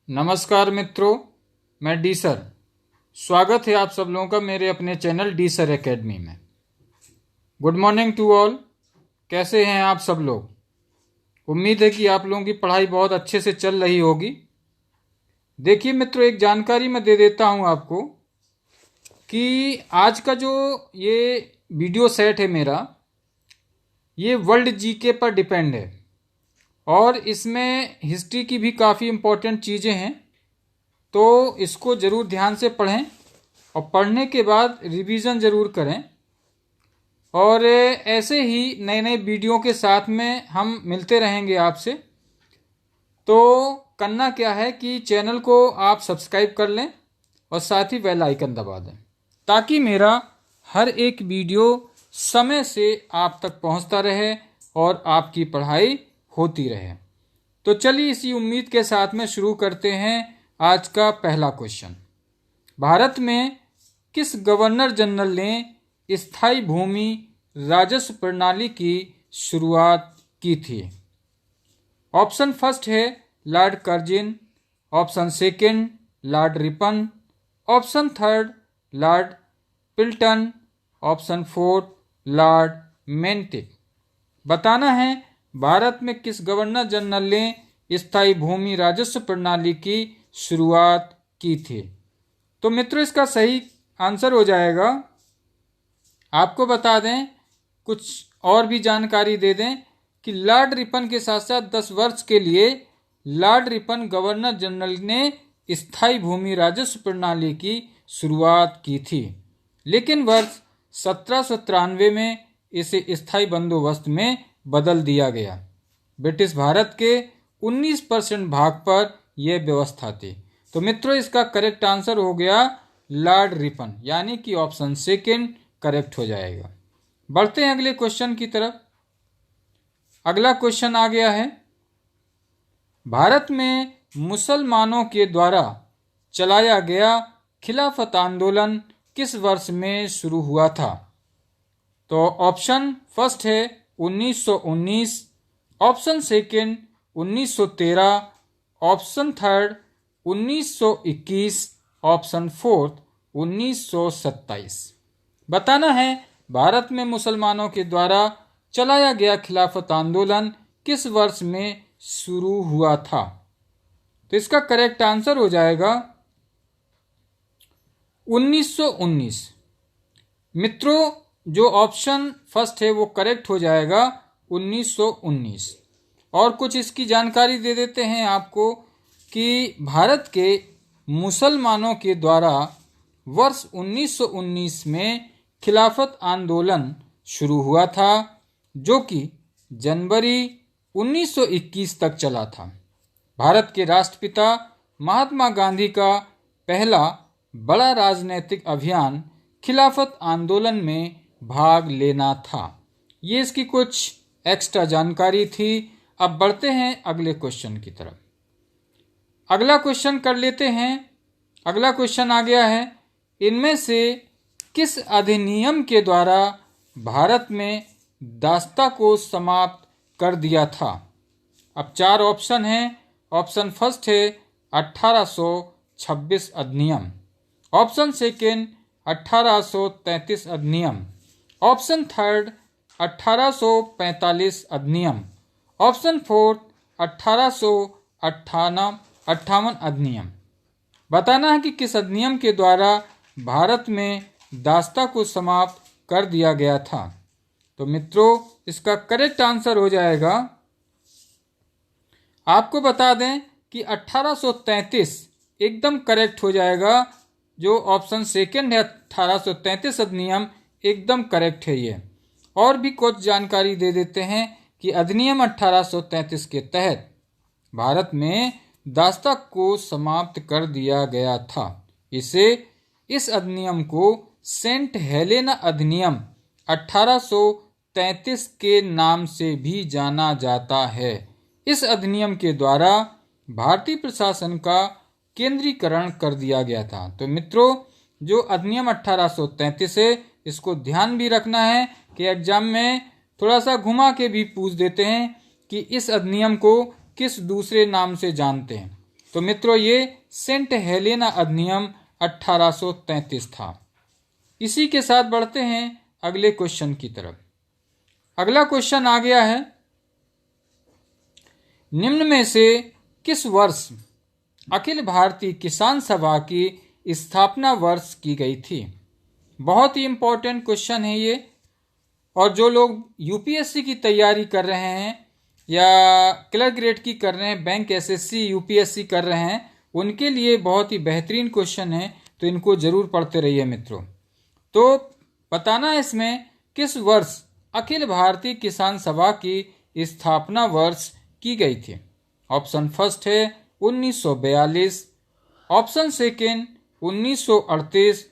नमस्कार मित्रों, मैं डी सर। स्वागत है आप सब लोगों का मेरे अपने चैनल डी सर एकेडमी में। Good morning to all. कैसे हैं आप सब लोग? उम्मीद है कि आप लोगों की पढ़ाई बहुत अच्छे से चल रही होगी। देखिए मित्रों, एक जानकारी मैं दे देता हूं आपको कि आज का जो ये वीडियो सेट है मेरा, ये वर्ल्ड जीके पर डिपेंड है और इसमें हिस्ट्री की भी काफ़ी इम्पोर्टेंट चीज़ें हैं, तो इसको ज़रूर ध्यान से पढ़ें और पढ़ने के बाद रिवीजन ज़रूर करें। और ऐसे ही नए नए वीडियो के साथ में हम मिलते रहेंगे आपसे। तो करना क्या है कि चैनल को आप सब्सक्राइब कर लें और साथ ही बेल आइकन दबा दें, ताकि मेरा हर एक वीडियो समय से आप तक पहुंचता रहे और आपकी पढ़ाई होती रहे। तो चलिए इसी उम्मीद के साथ में शुरू करते हैं आज का पहला क्वेश्चन। भारत में किस गवर्नर जनरल ने स्थायी भूमि राजस्व प्रणाली की शुरुआत की थी? ऑप्शन फर्स्ट है Lord Curzon, option second Lord Ripon, option third Lord पिल्टन, ऑप्शन फोर्थ लॉर्ड मेंटिक। बताना है भारत में किस गवर्नर जनरल ने स्थायी भूमि राजस्व प्रणाली की शुरुआत की थी। तो मित्रों, इसका सही आंसर हो जाएगा, आपको बता दें, कुछ और भी जानकारी दे दें कि लॉर्ड रिपन के साथ साथ 10 वर्ष के लिए लॉर्ड रिपन गवर्नर जनरल ने स्थायी भूमि राजस्व प्रणाली की शुरुआत की थी, लेकिन वर्ष 1793 में इसे स्थायी बंदोबस्त में बदल दिया गया। ब्रिटिश भारत के 19% भाग पर यह व्यवस्था थी। तो मित्रों, इसका करेक्ट आंसर हो गया लॉर्ड रिपन, यानी कि ऑप्शन सेकंड करेक्ट हो जाएगा। बढ़ते हैं अगले क्वेश्चन की तरफ। अगला क्वेश्चन आ गया है, भारत में मुसलमानों के द्वारा चलाया गया खिलाफत आंदोलन किस वर्ष में शुरू हुआ था? तो ऑप्शन फर्स्ट है 1919, option second 1913, option third 1921, option fourth 1927। बताना है भारत में मुसलमानों के द्वारा चलाया गया खिलाफत आंदोलन किस वर्ष में शुरू हुआ था? तो इसका करेक्ट आंसर हो जाएगा 1919। मित्रों, जो ऑप्शन फर्स्ट है वो करेक्ट हो जाएगा 1919। और कुछ इसकी जानकारी दे देते हैं आपको कि भारत के मुसलमानों के द्वारा वर्ष 1919 में खिलाफत आंदोलन शुरू हुआ था, जो कि जनवरी 1921 तक चला था। भारत के राष्ट्रपिता महात्मा गांधी का पहला बड़ा राजनीतिक अभियान खिलाफत आंदोलन में भाग लेना था। ये इसकी कुछ एक्स्ट्रा जानकारी थी। अब बढ़ते हैं अगले क्वेश्चन की तरफ। अगला क्वेश्चन कर लेते हैं। अगला क्वेश्चन आ गया है, इनमें से किस अधिनियम के द्वारा भारत में दास्ता को समाप्त कर दिया था? अब 4 ऑप्शन हैं। ऑप्शन फर्स्ट है 1826 अधिनियम, ऑप्शन सेकेंड 1833 अधिनियम, ऑप्शन थर्ड 1845 अधिनियम, ऑप्शन फोर्थ 1858 अधिनियम। बताना है कि किस अधिनियम के द्वारा भारत में दास्ता को समाप्त कर दिया गया था। तो मित्रों, इसका करेक्ट आंसर हो जाएगा, आपको बता दें कि 1833 एकदम करेक्ट हो जाएगा। जो ऑप्शन सेकंड है 1833 अधिनियम एकदम करेक्ट है ये। और भी कुछ जानकारी दे देते हैं कि अधिनियम 1833 के तहत भारत में दास्ता को समाप्त कर दिया गया था। इस अधिनियम को सेंट हेलेना अधिनियम 1833 के नाम से भी जाना जाता है। इस अधिनियम के द्वारा भारतीय प्रशासन का केंद्रीकरण कर दिया गया था। तो मित्रों, जो अधिनियम 1833 है, इसको ध्यान भी रखना है कि एग्जाम में थोड़ा सा घुमा के भी पूछ देते हैं कि इस अधिनियम को किस दूसरे नाम से जानते हैं। तो मित्रों ये सेंट हेलेना अधिनियम 1833 था। इसी के साथ बढ़ते हैं अगले क्वेश्चन की तरफ। अगला क्वेश्चन आ गया है, निम्न में से किस वर्ष अखिल भारतीय किसान सभा की स्थापना वर्ष की गई थी? बहुत ही इंपॉर्टेंट क्वेश्चन है ये, और जो लोग यूपीएससी की तैयारी कर रहे हैं या क्लर्क ग्रेड की कर रहे हैं, बैंक एसएससी यूपीएससी कर रहे हैं, उनके लिए बहुत ही बेहतरीन क्वेश्चन है, तो इनको जरूर पढ़ते रहिए मित्रों। तो बताना है इसमें किस वर्ष अखिल भारतीय किसान सभा की स्थापना वर्ष की गई थी। ऑप्शन फर्स्ट है 1942, option second 1938,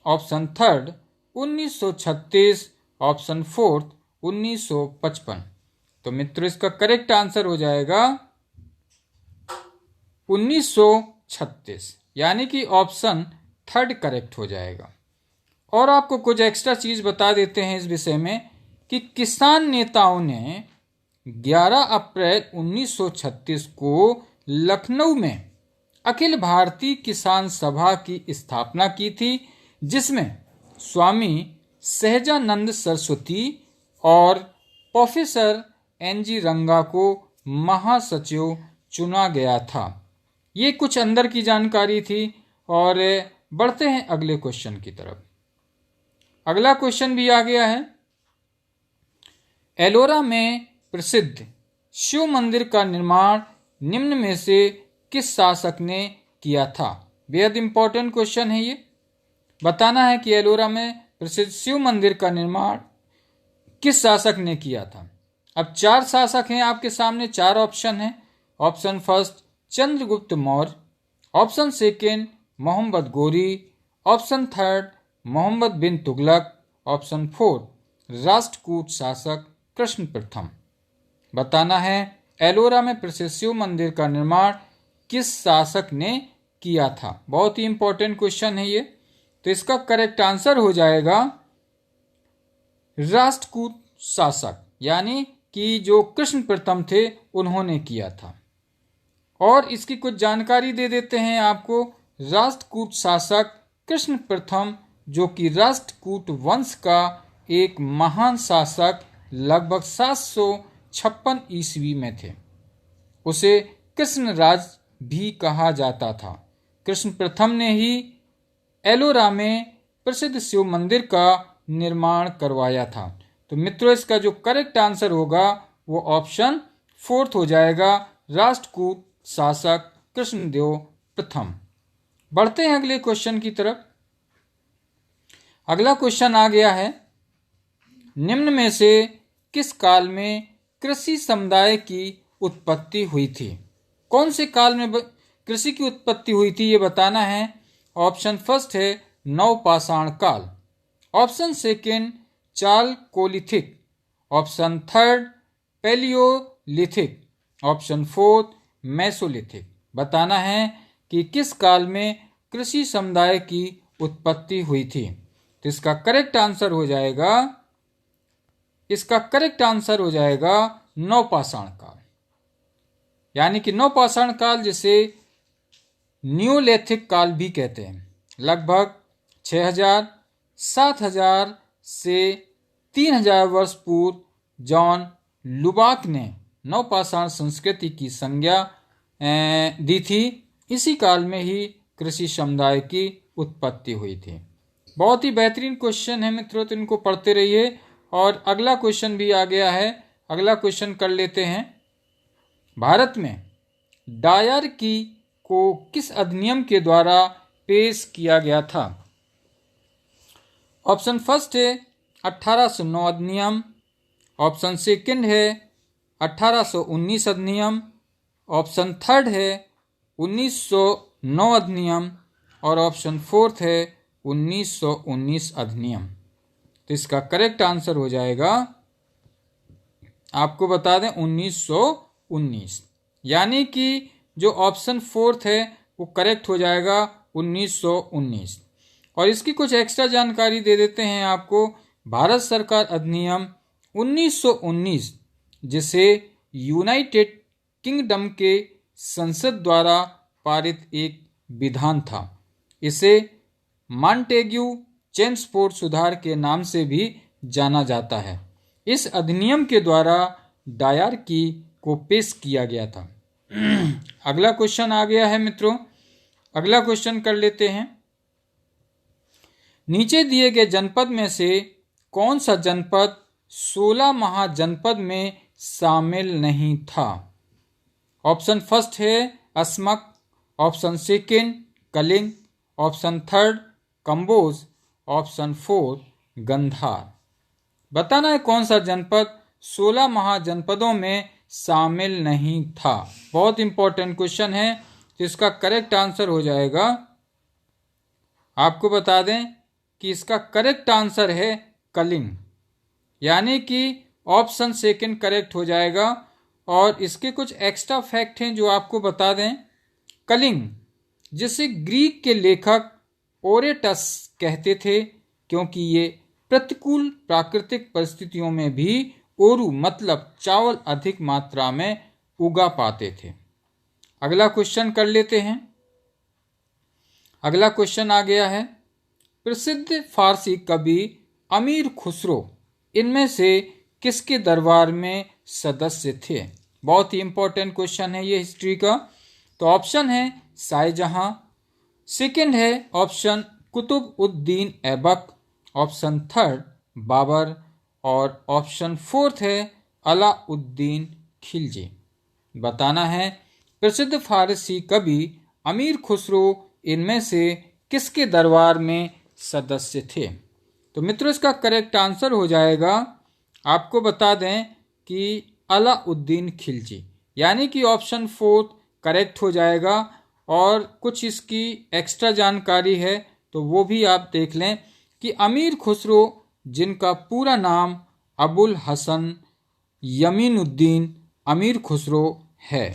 option third 1936, option fourth 1955। तो मित्रों इसका करेक्ट आंसर हो जाएगा 1936, यानी कि ऑप्शन थर्ड करेक्ट हो जाएगा। और आपको कुछ एक्स्ट्रा चीज बता देते हैं इस विषय में कि किसान नेताओं ने 11 अप्रैल 1936 को लखनऊ में अखिल भारतीय किसान सभा की स्थापना की थी, जिसमें स्वामी सहजानंद सरस्वती और प्रोफेसर एनजी रंगा को महासचिव चुना गया था। ये कुछ अंदर की जानकारी थी। और बढ़ते हैं अगले क्वेश्चन की तरफ। अगला क्वेश्चन भी आ गया है, एलोरा में प्रसिद्ध शिव मंदिर का निर्माण निम्न में से किस शासक ने किया था? बेहद इंपॉर्टेंट क्वेश्चन है ये। बताना है कि एलोरा में प्रसिद्ध शिव मंदिर का निर्माण किस शासक ने किया था। अब 4 शासक हैं आपके सामने, 4 ऑप्शन हैं। Option first Chandragupta Maurya, option second Mohammad Ghori, option third Mohammad bin Tughlaq, option fourth Rashtrakuta शासक कृष्ण प्रथम। बताना है एलोरा में प्रसिद्ध शिव मंदिर का निर्माण किस शासक ने किया था। बहुत ही इंपॉर्टेंट क्वेश्चन है ये। तो इसका करेक्ट आंसर हो जाएगा राष्ट्रकूट शासक, यानी कि जो कृष्ण प्रथम थे उन्होंने किया था। और इसकी कुछ जानकारी दे देते हैं आपको। राष्ट्रकूट शासक कृष्ण प्रथम, जो कि राष्ट्रकूट वंश का एक महान शासक लगभग 756 ईस्वी में थे। उसे कृष्ण राज भी कहा जाता था। कृष्ण प्रथम ने ही एलोरा में प्रसिद्ध शिव मंदिर का निर्माण करवाया था। तो मित्रों इसका जो करेक्ट आंसर होगा वो ऑप्शन फोर्थ हो जाएगा, राष्ट्रकूट शासक कृष्णदेव प्रथम। बढ़ते हैं अगले क्वेश्चन की तरफ। अगला क्वेश्चन आ गया है, निम्न में से किस काल में कृषि समुदाय की उत्पत्ति हुई थी? कौन से काल में कृषि की उत्पत्ति हुई थी ये बताना है। ऑप्शन फर्स्ट है नवपाषाण काल, option second Chalcolithic, option third Palaeolithic, option fourth Mesolithic. बताना है कि किस काल में कृषि समुदाय की उत्पत्ति हुई थी। तो इसका करेक्ट आंसर हो जाएगा नवपाषाण काल, यानी कि नवपाषाण काल जिसे न्यूलिथिक काल भी कहते हैं। लगभग 6000, 7000 से 3000 वर्ष पूर्व जॉन लुबाक ने नवपाषाण संस्कृति की संज्ञा दी थी। इसी काल में ही कृषि समुदाय की उत्पत्ति हुई थी। बहुत ही बेहतरीन क्वेश्चन है मित्रों, तो इनको पढ़ते रहिए। और अगला क्वेश्चन भी आ गया है, अगला क्वेश्चन कर लेते हैं। भारत में डायर की को किस अधिनियम के द्वारा पेश किया गया था? ऑप्शन फर्स्ट है 1809 अधिनियम, ऑप्शन सेकंड है 1819 अधिनियम, ऑप्शन थर्ड है 1909 अधिनियम और ऑप्शन फोर्थ है 1919 अधिनियम। तो इसका करेक्ट आंसर हो जाएगा, आपको बता दें 1919, यानी कि जो ऑप्शन फोर्थ है वो करेक्ट हो जाएगा 1919। और इसकी कुछ एक्स्ट्रा जानकारी दे देते हैं आपको। भारत सरकार अधिनियम 1919, जिसे यूनाइटेड किंगडम के संसद द्वारा पारित एक विधान था। इसे मॉन्टेग्यू चेम्सफोर्ड सुधार के नाम से भी जाना जाता है। इस अधिनियम के द्वारा डायरकी को पेश किया गया था। अगला क्वेश्चन आ गया है मित्रों, अगला क्वेश्चन कर लेते हैं। नीचे दिए गए जनपद में से कौन सा जनपद 16 महाजनपद में शामिल नहीं था? ऑप्शन फर्स्ट है Asmaka, option second Kalinga, option third Kamboja, option four Gandhara. बताना है कौन सा जनपद 16 महाजनपदों में शामिल नहीं था। बहुत इंपॉर्टेंट क्वेश्चन है, तो इसका करेक्ट आंसर हो जाएगा, आपको बता दें कि इसका करेक्ट आंसर है कलिंग, यानी कि ऑप्शन सेकंड करेक्ट हो जाएगा। और इसके कुछ एक्स्ट्रा फैक्ट हैं जो आपको बता दें। कलिंग, जिसे ग्रीक के लेखक ओरेटस कहते थे, क्योंकि ये प्रतिकूल प्राकृतिक परिस्थितियों में भी ओरू मतलब चावल अधिक मात्रा में उगा पाते थे। अगला क्वेश्चन कर लेते हैं। अगला क्वेश्चन आ गया है, प्रसिद्ध फारसी कवि अमीर खुसरो इनमें से किसके दरबार में सदस्य थे? बहुत ही इंपॉर्टेंट क्वेश्चन है ये हिस्ट्री का। तो ऑप्शन है शाहजहां, सेकंड है option Qutub uddin Aibak, option third Babur और ऑप्शन फोर्थ है अलाउद्दीन खिलजी। बताना है प्रसिद्ध फारसी कवि अमीर खुसरो इनमें से किसके दरबार में सदस्य थे? तो मित्रों इसका करेक्ट आंसर हो जाएगा, आपको बता दें कि अलाउद्दीन खिलजी, यानी कि ऑप्शन फोर्थ करेक्ट हो जाएगा। और कुछ इसकी एक्स्ट्रा जानकारी है तो वो भी आप देख लें कि अमीर खुसरो, जिनका पूरा नाम अबुल हसन यमीनुद्दीन अमीर खुसरो है,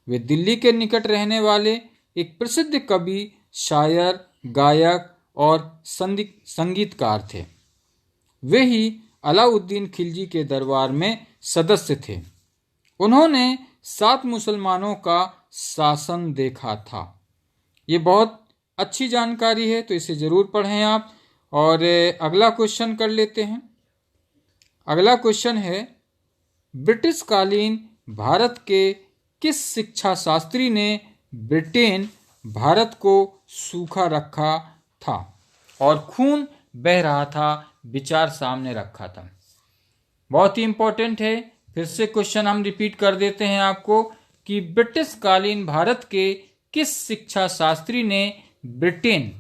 वे दिल्ली के निकट रहने वाले एक प्रसिद्ध कवि, शायर, गायक और संगीतकार थे। वे ही अलाउद्दीन खिलजी के दरबार में सदस्य थे। उन्होंने 7 मुसलमानों का शासन देखा था। ये बहुत अच्छी जानकारी है, तो इसे जरूर पढ़ें आप। और अगला क्वेश्चन कर लेते हैं। अगला क्वेश्चन है, ब्रिटिश कालीन भारत के किस शिक्षा शास्त्री ने ब्रिटेन भारत को सूखा रखा था और खून बह रहा था विचार सामने रखा था? बहुत ही इंपॉर्टेंट है, फिर से क्वेश्चन हम रिपीट कर देते हैं आपको कि ब्रिटिश कालीन भारत के किस शिक्षा शास्त्री ने ब्रिटेन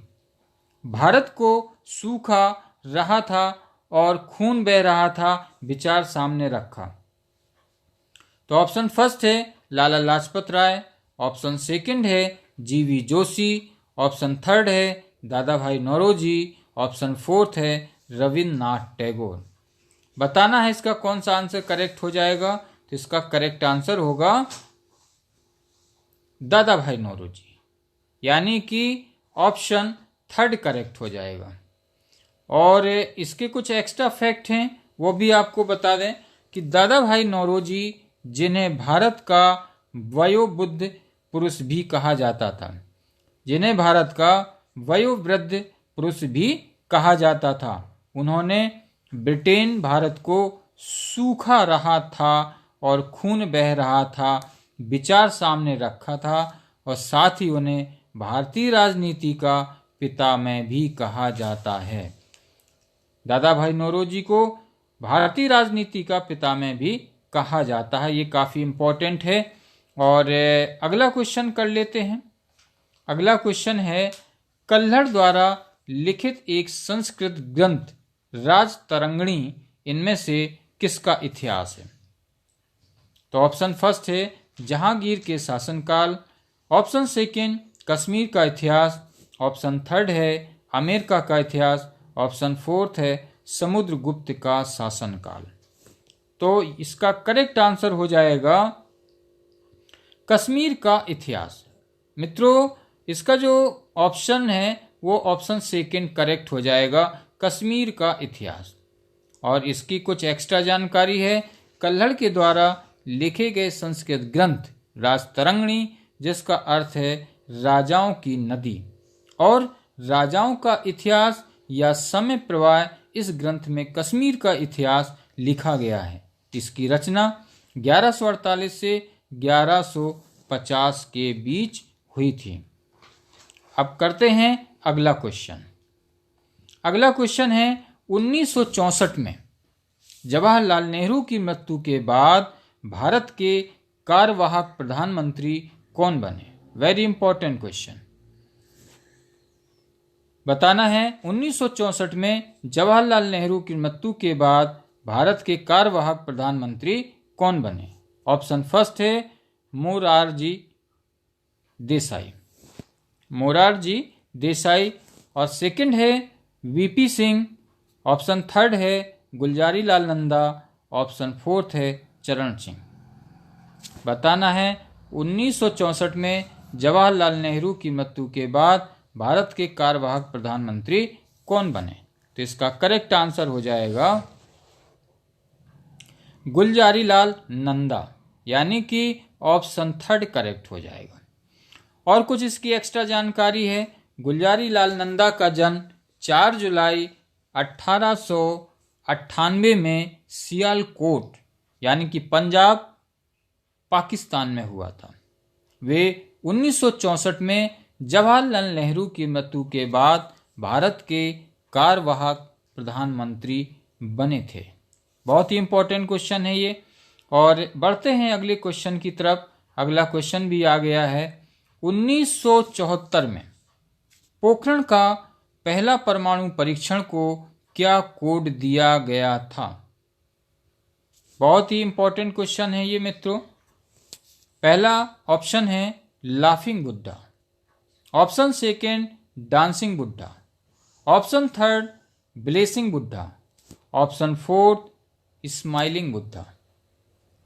भारत को सूखा रहा था और खून बह रहा था विचार सामने रखा? तो ऑप्शन फर्स्ट है लाला लाजपत राय, ऑप्शन सेकंड है जीवी जोशी, ऑप्शन थर्ड है दादा भाई नौरोजी, ऑप्शन फोर्थ है रविन्द्रनाथ टैगोर। बताना है इसका कौन सा आंसर करेक्ट हो जाएगा। तो इसका करेक्ट आंसर होगा दादा भाई नौरोजी, यानी कि ऑप्शन थर्ड करेक्ट हो जाएगा। और इसके कुछ एक्स्ट्रा फैक्ट हैं वो भी आपको बता दें कि दादा भाई नौरोजी, जिन्हें भारत का वयोवृद्ध पुरुष भी कहा जाता था, जिन्हें भारत का वयोवृद्ध पुरुष भी कहा जाता था, उन्होंने ब्रिटेन भारत को सूखा रहा था और खून बह रहा था विचार सामने रखा था, और साथ ही उन्हें भारतीय राजनीति का पितामह भी कहा जाता है। दादा भाई नौरोजी को भारतीय राजनीति का पितामह भी कहा जाता है। ये काफ़ी इम्पोर्टेंट है। और अगला क्वेश्चन कर लेते हैं। अगला क्वेश्चन है, कल्हड़ द्वारा लिखित एक संस्कृत ग्रंथ राजतरंगिणी इनमें से किसका इतिहास है? तो ऑप्शन फर्स्ट है जहांगीर के शासनकाल, ऑप्शन सेकंड कश्मीर का इतिहास, ऑप्शन थर्ड है अमेरिका का इतिहास, ऑप्शन फोर्थ है समुद्रगुप्त का शासनकाल। तो इसका करेक्ट आंसर हो जाएगा कश्मीर का इतिहास। मित्रों इसका जो ऑप्शन है वो ऑप्शन सेकंड करेक्ट हो जाएगा, कश्मीर का इतिहास। और इसकी कुछ एक्स्ट्रा जानकारी है, कल्हड़ के द्वारा लिखे गए संस्कृत ग्रंथ राजतरंगिणी, जिसका अर्थ है राजाओं की नदी और राजाओं का इतिहास या समय प्रवाह इस ग्रंथ में कश्मीर का इतिहास लिखा गया है। इसकी रचना 1148 से 1150 के बीच हुई थी। अब करते हैं अगला क्वेश्चन। अगला क्वेश्चन है 1964 में जवाहरलाल नेहरू की मृत्यु के बाद भारत के कार्यवाहक प्रधानमंत्री कौन बने? Very important question. बताना है 1964 में जवाहरलाल नेहरू की मृत्यु के बाद भारत के कार्यवाहक प्रधानमंत्री कौन बने? ऑप्शन फर्स्ट है मोरारजी देसाई, मोरारजी देसाई, और सेकंड है वीपी सिंह, ऑप्शन थर्ड है गुलजारी लाल नंदा, ऑप्शन फोर्थ है चरण सिंह। बताना है 1964 में जवाहरलाल नेहरू की मृत्यु के बाद भारत के कार्यवाहक प्रधानमंत्री कौन बने? तो इसका करेक्ट आंसर हो जाएगा गुलजारी लाल नंदा, यानी कि ऑप्शन थर्ड करेक्ट हो जाएगा। और कुछ इसकी एक्स्ट्रा जानकारी है। गुलजारी लाल नंदा का जन्म 4 जुलाई 1898 में सियालकोट यानी कि पंजाब पाकिस्तान में हुआ था। वे 1964 में जवाहरलाल नेहरू की मृत्यु के बाद भारत के कार्यवाहक प्रधानमंत्री बने थे। बहुत ही इंपॉर्टेंट क्वेश्चन है ये। और बढ़ते हैं अगले क्वेश्चन की तरफ। अगला क्वेश्चन भी आ गया है 1974 में पोखरण का पहला परमाणु परीक्षण को क्या कोड दिया गया था? बहुत ही इंपॉर्टेंट क्वेश्चन है ये मित्रों। पहला ऑप्शन है laughing Buddha, option second dancing Buddha, option third blessing Buddha, option fourth smiling Buddha.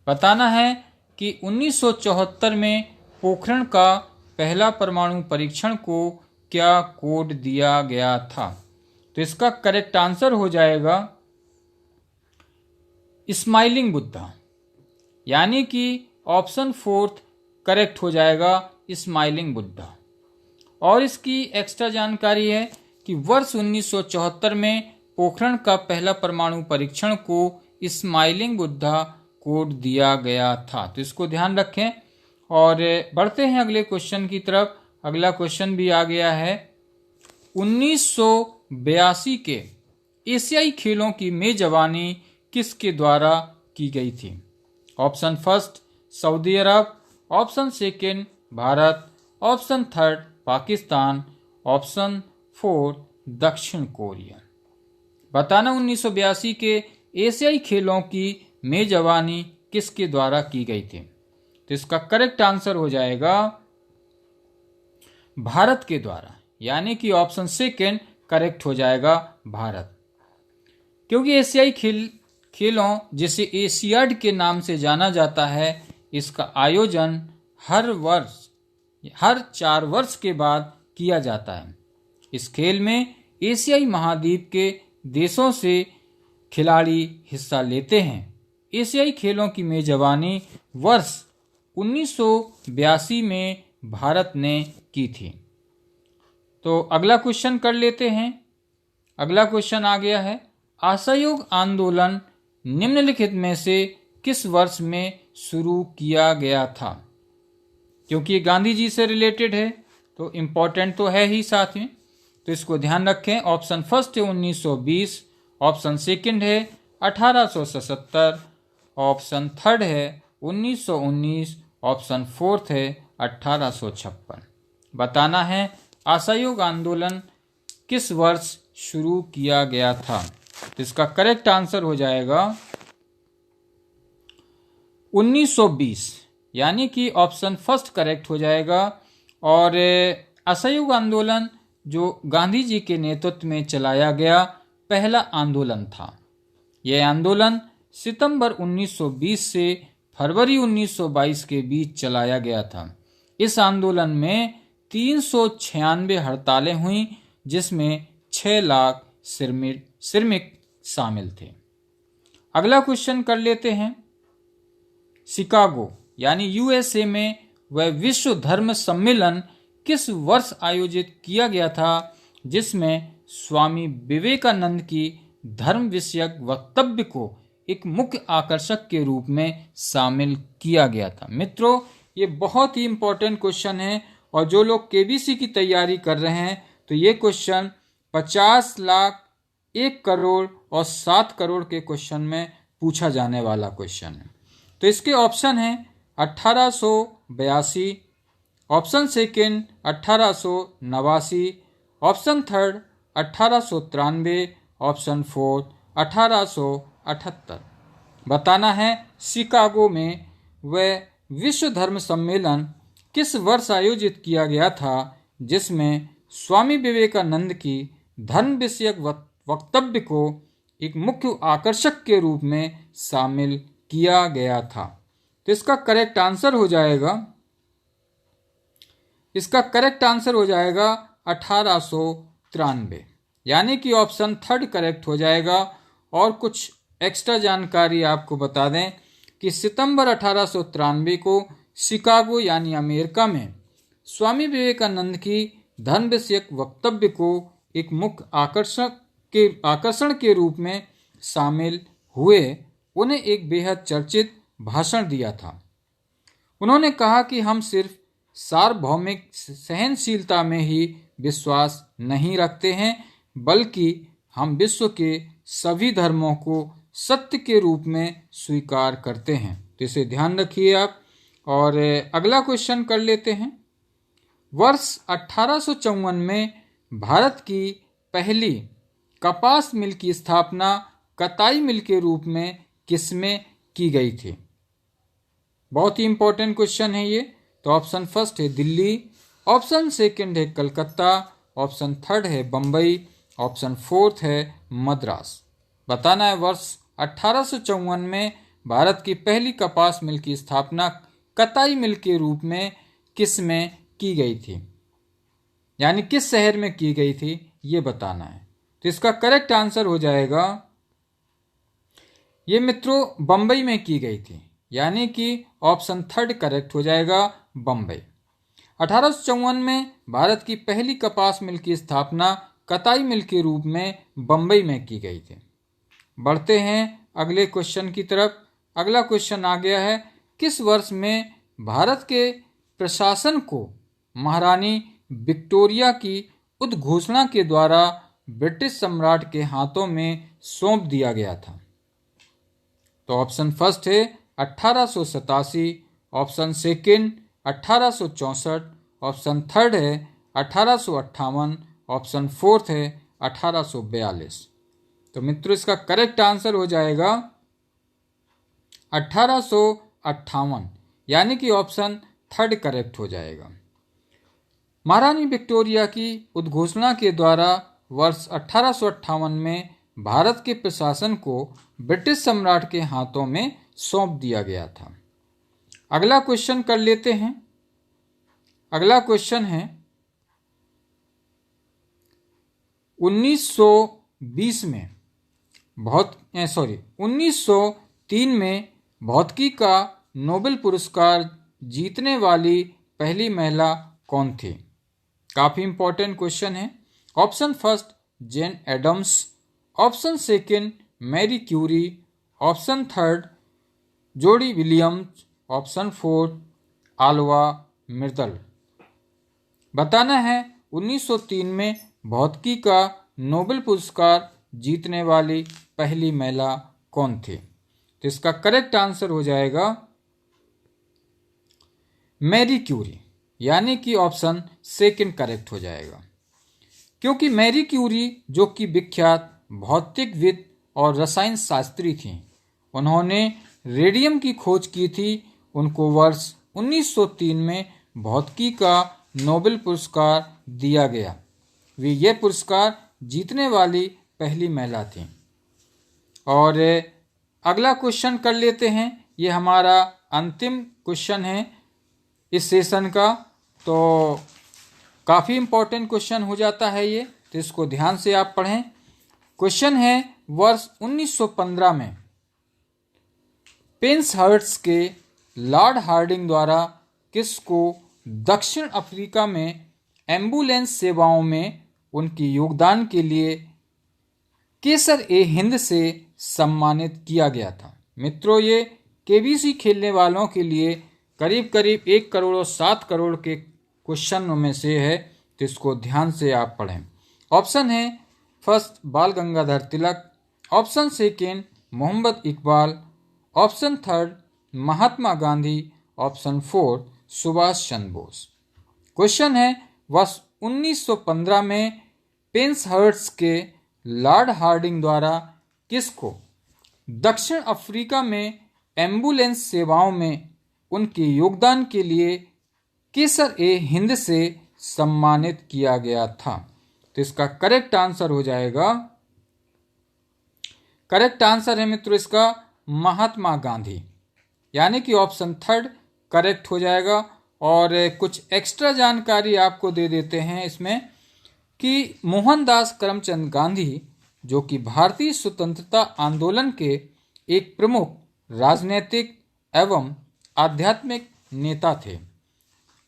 बताना है कि 1974 में पोखरण का पहला परमाणु परीक्षण को क्या कोड दिया गया था? तो इसका करेक्ट आंसर हो जाएगा स्माइलिंग बुद्धा, यानी कि ऑप्शन फोर्थ करेक्ट हो जाएगा स्माइलिंग बुद्धा। और इसकी एक्स्ट्रा जानकारी है कि वर्ष 1974 में पोखरण का पहला परमाणु परीक्षण को स्माइलिंग बुद्धा कोड दिया गया था। तो इसको ध्यान रखें। और बढ़ते हैं अगले क्वेश्चन की तरफ। अगला क्वेश्चन भी आ गया है 1982 के एशियाई खेलों की मेजबानी किसके द्वारा की गई थी? Option first Saudi Arab, option second Bharat, option third Pakistan, option fourth दक्षिण कोरिया। बताना 1982 के एशियाई खेलों की मेजबानी किसके द्वारा की गई थी? तो इसका करेक्ट आंसर हो जाएगा भारत के द्वारा, यानी कि ऑप्शन सेकेंड करेक्ट हो जाएगा भारत। क्योंकि एशियाई खेलों जिसे एशियाड के नाम से जाना जाता है, इसका आयोजन हर 4 वर्ष के बाद किया जाता है। इस खेल में एशियाई महाद्वीप के देशों से खिलाड़ी हिस्सा लेते हैं। एशियाई खेलों की मेजबानी वर्ष 1982 में भारत ने की थी। तो अगला क्वेश्चन कर लेते हैं। अगला क्वेश्चन आ गया है असहयोग आंदोलन निम्नलिखित में से किस वर्ष में शुरू किया गया था? क्योंकि ये गांधी जी से रिलेटेड है तो इम्पोर्टेंट तो है ही साथ में, तो इसको ध्यान रखें। ऑप्शन फर्स्ट है 1920, ऑप्शन सेकंड है 1877, ऑप्शन थर्ड है 1919, ऑप्शन फोर्थ है 1856। बताना है असहयोग आंदोलन किस वर्ष शुरू किया गया था? तो इसका करेक्ट आंसर हो जाएगा 1920, यानी कि ऑप्शन फर्स्ट करेक्ट हो जाएगा। और असहयोग आंदोलन जो गांधी जी के नेतृत्व में चलाया गया पहला आंदोलन था। यह आंदोलन सितंबर 1920 से फरवरी 1922 के बीच चलाया गया था। इस आंदोलन में 396 हड़तालें हुई, जिसमें 6 लाख श्रमिक शामिल थे। अगला क्वेश्चन कर लेते हैं। शिकागो यानी यूएसए में वह विश्व धर्म सम्मेलन किस वर्ष आयोजित किया गया था, जिसमें स्वामी विवेकानंद की धर्म विषयक वक्तव्य को एक मुख्य आकर्षक के रूप में शामिल किया गया था। मित्रों, ये बहुत ही इम्पोर्टेंट क्वेश्चन है और जो लोग केबीसी की तैयारी कर रहे हैं तो ये क्वेश्चन 50 लाख, 1 करोड़ और 7 करोड़ के क्वेश्चन में पूछा जाने वाला क्वेश्चन है। तो इसके ऑप्शन हैं 1882, option second 1889, option third 1893, option fourth 1878। बताना है शिकागो में वह विश्व धर्म सम्मेलन किस वर्ष आयोजित किया गया था, जिसमें स्वामी विवेकानंद की धर्म विषयक वक्तव्य को एक मुख्य आकर्षक के रूप में शामिल किया गया था। तो इसका करेक्ट आंसर हो जाएगा 1893, यानी कि ऑप्शन थर्ड करेक्ट हो जाएगा। और कुछ एक्स्ट्रा जानकारी आपको बता दें कि सितंबर 1893 को शिकागो यानी अमेरिका में स्वामी विवेकानंद की धर्म विषयक वक्तव्य को एक मुख्य आकर्षण के रूप में शामिल हुए। उन्हें एक बेहद चर्चित भाषण दिया था। उन्होंने कहा कि हम सिर्फ सार्वभौमिक सहनशीलता में ही विश्वास नहीं रखते हैं, बल्कि हम विश्व के सभी धर्मों को सत्य के रूप में स्वीकार करते हैं। तो इसे ध्यान रखिए आप। और अगला क्वेश्चन कर लेते हैं। वर्ष 1854 में भारत की पहली कपास मिल की स्थापना कताई मिल के रूप में किसमें की गई थी? बहुत ही इंपॉर्टेंट क्वेश्चन है ये। तो ऑप्शन फर्स्ट है दिल्ली, ऑप्शन सेकंड है कलकत्ता, ऑप्शन थर्ड है बम्बई, ऑप्शन फोर्थ है मद्रास। बताना है वर्ष 1854 में भारत की पहली कपास मिल की स्थापना कताई मिल के रूप में किस में की गई थी, यानी किस शहर में की गई थी, ये बताना है। तो इसका करेक्ट आंसर हो जाएगा, ये मित्रों बम्बई में की गई थी, यानी कि ऑप्शन थर्ड करेक्ट हो जाएगा बम्बई। 1854 में भारत की पहली कपास मिल की स्थापना कताई मिल के रूप में बम्बई में की गई थी। बढ़ते हैं अगले क्वेश्चन की तरफ। अगला क्वेश्चन आ गया है, किस वर्ष में भारत के प्रशासन को महारानी विक्टोरिया की उद्घोषणा के द्वारा ब्रिटिश सम्राट के हाथों में सौंप दिया गया था? तो ऑप्शन फर्स्ट है 1887, ऑप्शन सेकंड 1864, ऑप्शन थर्ड है 1858, ऑप्शन फोर्थ है 1842। तो मित्रों इसका करेक्ट आंसर हो जाएगा 1858, यानी कि ऑप्शन थर्ड करेक्ट हो जाएगा। महारानी विक्टोरिया की उद्घोषणा के द्वारा वर्ष 1858 में भारत के प्रशासन को ब्रिटिश सम्राट के हाथों में सौंप दिया गया था। अगला क्वेश्चन कर लेते हैं। अगला क्वेश्चन है 1903 में भौतिकी का नोबेल पुरस्कार जीतने वाली पहली महिला कौन थी? काफ़ी इंपॉर्टेंट क्वेश्चन है। Option first Jane Addams, option second Marie Curie, option third Jody Williams, option fourth Alva Myrdal. बताना है 1903 में भौतिकी का नोबेल पुरस्कार जीतने वाली पहली महिला कौन थी? तो इसका करेक्ट आंसर हो जाएगा मैरी क्यूरी, यानी कि ऑप्शन सेकंड करेक्ट हो जाएगा। क्योंकि मैरी क्यूरी जो कि विख्यात भौतिकविद और रसायन शास्त्री थीं, उन्होंने रेडियम की खोज की थी। उनको वर्ष 1903 में भौतिकी का नोबेल पुरस्कार दिया गया। वे यह पुरस्कार जीतने वाली पहली महिला थीं। और अगला क्वेश्चन कर लेते हैं। ये हमारा अंतिम क्वेश्चन है इस सेशन का, तो काफ़ी इम्पोर्टेंट क्वेश्चन हो जाता है ये, तो इसको ध्यान से आप पढ़ें। क्वेश्चन है वर्ष 1915 में पेन्सहर्स्ट के लॉर्ड हार्डिंग द्वारा किसको दक्षिण अफ्रीका में एम्बुलेंस सेवाओं में उनके योगदान के लिए केसर-ए-हिंद से सम्मानित किया गया था। मित्रों, ये केबीसी खेलने वालों के लिए करीब करीब 1 करोड़ और 7 करोड़ के क्वेश्चन में से है, तो इसको ध्यान से आप पढ़ें। ऑप्शन है first Bal Gangadhar Tilak, option second Mohammad Iqbal, option third Mahatma Gandhi, option fourth Subhash Chandra Bose. Question है वर्ष 1915 में पेन्सहर्स्ट के लॉर्ड हार्डिंग द्वारा किसको दक्षिण अफ्रीका में एम्बुलेंस सेवाओं में उनके योगदान के लिए केसर-ए-हिंद से सम्मानित किया गया था? तो इसका करेक्ट आंसर हो जाएगा, करेक्ट आंसर है मित्रों इसका महात्मा गांधी, यानी कि ऑप्शन थर्ड करेक्ट हो जाएगा। और कुछ एक्स्ट्रा जानकारी आपको दे देते हैं इसमें कि मोहनदास करमचंद गांधी, जो कि भारतीय स्वतंत्रता आंदोलन के एक प्रमुख राजनीतिक एवं आध्यात्मिक नेता थे।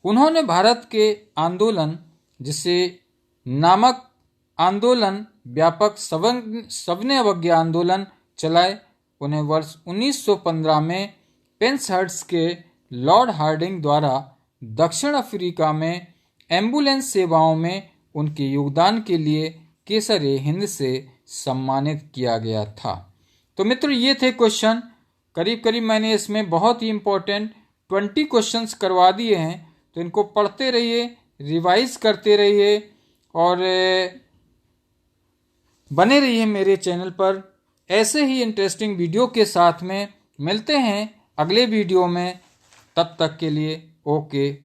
उन्होंने भारत के आंदोलन, जिसे नामक आंदोलन व्यापक सविनय अवज्ञा आंदोलन चलाए। उन्हें वर्ष 1915 में पेन्सहर्स्ट के लॉर्ड हार्डिंग द्वारा दक्षिण अफ्रीका में एम्बुलेंस सेवाओं में उनके योगदान के लिए केसर-ए-हिंद से सम्मानित किया गया था। तो मित्रों, ये थे क्वेश्चन। करीब करीब मैंने इसमें बहुत ही इम्पोर्टेंट 20 क्वेश्चंस करवा दिए हैं, तो इनको पढ़ते रहिए, रिवाइज करते रहिए और बने रहिए मेरे चैनल पर। ऐसे ही इंटरेस्टिंग वीडियो के साथ में मिलते हैं अगले वीडियो में। तब तक के लिए ओके।